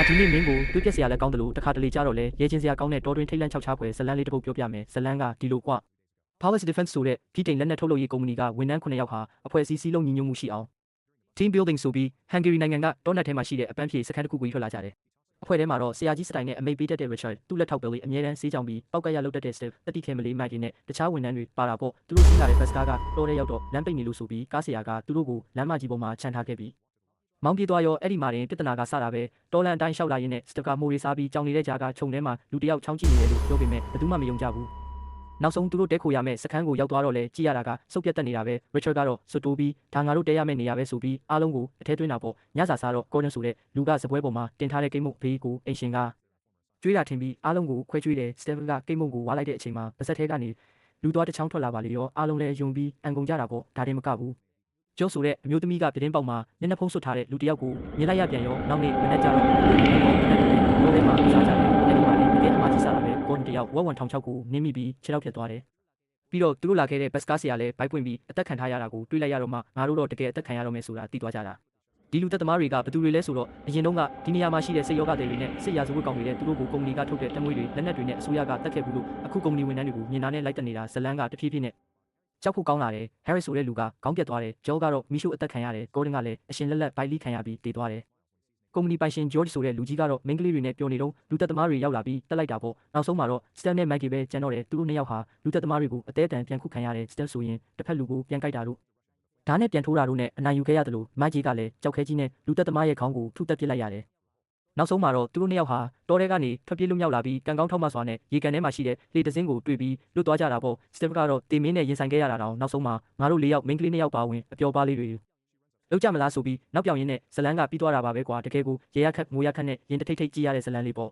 ဒီနေ့မင်းကိုတွေးပြက်စရာလည်းကောင်းတယ်လို့တခါတလေကြတော့လဲရဲချင်းစရာကောင်းတဲ့တော်တွင်ထိတ်လန့်ချောက်ချားဖွယ်ဇလန်းလေးတစ်ပုဒ်ပြောပြမယ်ဇလန်းကဒီလိုကွာ Powers Defense ဆိုတဲ့ပြည်တိန်လက်နက်ထုတ်လုပ်ရေးကုမ္ပဏီကဝန်ထမ်း9ယောက်ဟာအဖွဲ့အစည်းစည်းလုံးညီညွတ်မှုရှိအောင် Team Building ဆိုပြီးဟန်ဂေရီနိုင်ငံကတောနက်ထဲမှာရှိတဲ့အပန်းဖြေစခန်းတစ်ခုကိုထွက်လာကြတယ်အဖွဲ့ထဲမှာတော့ဆရာကြီးစတိုင်နဲ့အမိတ်ပေးတတ်တဲ့ Richard သူ့လက်ထောက် Billy အမြဲတမ်းစေးကြောင်ပြီးပောက်ကရလောက်တတ်တဲ့ Steve တတိခဲမလေး Mike နဲ့တခြားဝန်ထမ်းတွေပါတာပေါ့သူတို့စီးလာတဲ့ bus ကားကတော်တဲ့ရောက်တော့လမ်းပိတ်နေလို့ဆိုပြီးကားဆရာကသူတို့ကိုလမ်းမကြီးပေါ်မှာခြံထားခဲ့ပြီးမောင်းပြေးသွားရောအဲ့ဒီမှာတင်ပြဿနာကစတာပဲတော်လန်အတိုင်းလျှောက်လာရင်းနဲ့ Steve ကမိုးရီစားပြီးကြောင်နေတဲ့ကြားကခြုံထဲမှာလူတယောက်ချောင်းကြည့်နေတယ်လို့ပြောပေမဲ့ဘယ်သူမှမယုံကြဘူးနောက်ဆုံးသူတို့တဲခိုရမယ့်စခန်းကိုရောက်သွားတော့လဲကြည့်ရတာကစုပ်ပြတ်တက်နေတာပဲ Richard ကတော့စွတ်တိုးပြီးဒါငါတို့တဲရမယ့်နေရာပဲဆိုပြီးအားလုံးကိုအထဲသွင်းတာပေါ့ညစာစားတော့ Gordon ဆိုတဲ့လူကစပွဲပေါ်မှာတင်ထားတဲ့ကိတ်မုတ်ဘေးကိုအိမ်ရှင်ကကျွေးတာထင်ပြီးအားလုံးကိုခွဲကျွေးတယ် Steve ကကိတ်မုတ်ကိုဝါလိုက်တဲ့အချိန်မှာပါဇက်ထဲကနေလူသွားတစ်ချောင်းထွက်လာပါလေရောအားလုံးလည်းယုံပြီးအန်ကုန်ကြတာပေါ့ဒါတင်မကဘူးကျော်ဆိုတဲ့အမျိုးသမီးကပြတင်းပေါက်မှာမျက်နှာဖုံးဆွတ်ထားတဲ့လူတစ်ယောက်ကိုမြင်လိုက်ရပြန်ရောနောက်နေ့မနေ့ကျတော့ဘိုးထဲမှာစားကြတယ်အဲ့ဒီမှာလည်းတကယ်အမှကြီးစားတာပဲကိုတယောက်ဝက်ဝံထောင်ချောက်ကိုနင်းမိပြီးခြေထောက်ဖြတ်သွားတယ်ပြီးတော့သူတို့လာခဲ့တဲ့ဘတ်ကားဆရာလည်းဘိုက်ပွင့်ပြီးအသက်ခံထားရတာကိုတွေးလိုက်ရတော့မှငါတို့တော့တကယ်အသက်ခံရတော့မယ်ဆိုတာသိသွားကြတာဒီလူသက်သမားတွေကဘသူတွေလဲဆိုတော့အရင်တုန်းကဒီနေရာမှာရှိတဲ့စိတ်ယောဂတွေနဲ့စိတ်ရာဇဝတ်ကောင်တွေနဲ့သူတို့ကိုကုမ္ပဏီကထုတ်တဲ့တမွေးတွေလက်နက်တွေနဲ့အစိုးရကတက်ခဲ့ဘူးလို့အခုကုမ္ပဏီဝန်ထမ်းတွေကိုမြင်တာနဲ့လိုက်တက်နေတာဇလန်းကတဖြည်းဖြည်းနဲ့ကြောက်ဖို့ကောင်းလာတယ် Harris ဆိုတဲ့လူကခေါင်းပြတ်သွားတယ် Joel ကတော့မီရှို့အသက်ခံရတယ် Gordon ကလည်းအရှင်လက်လက်ဘိုက်လိခံရပြီးတည်သွားတယ်ကုမ္ပဏီပိုင်ရှင် George ဆိုတဲ့လူကြီးကတော့မိန်းကလေးတွေနဲ့ပျော်နေတော့လူသက်သမားတွေရောက်လာပြီးတက်လိုက်တာပေါ့နောက်ဆုံးမှာတော့ Stan နဲ့ Mikey ပဲကျန်တော့တယ်သူတို့နှစ်ယောက်ဟာလူသက်သမားတွေကိုအသေးအတန်ပြန်ခုခံရတယ် Stan ဆိုရင်တစ်ဖက်လူကိုပြန်ကြိုက်တာတို့ဓာတ်နဲ့ပြန်ထိုးတာတို့နဲ့အနိုင်ယူခဲ့ရတယ်လို့ Mikey ကလည်းကြောက်ခဲကြီးနဲ့လူသက်သမားရဲ့ခေါင်းကိုထုတက်ပစ်လိုက်ရတယ်နောက်ဆုံးမှာတော့သူတို့နှစ်ယောက်ဟာတောထဲကနေထွက်ပြေးလွတ်မြောက်လာပြီးကံကောင်းထောက်မစွာနဲ့ရေကန်ထဲမှာရှိတဲ့လေတစင်းကိုတွေ့ပြီးလွတ်သွားကြတာပေါ့ Steve ကတော့တေမင်းနဲ့ရင်ဆိုင်ခဲ့ရတာတောင်နောက်ဆုံးမှာငါတို့၄ယောက်မိန်းကလေး၂ယောက်ပါဝင်အပျော်ပါးလေးတွေလောက်ကြမလားဆိုပြီးနောက်ပြောင်ရင်းနဲ့ဇလန်းကပြီးသွားတာပါပဲကွာတကယ်ကိုရေရခတ်ငိုရခတ်နဲ့ရင်တထိတ်ထိတ်ကြည့်ရတဲ့ဇလန်းလေးပေါ့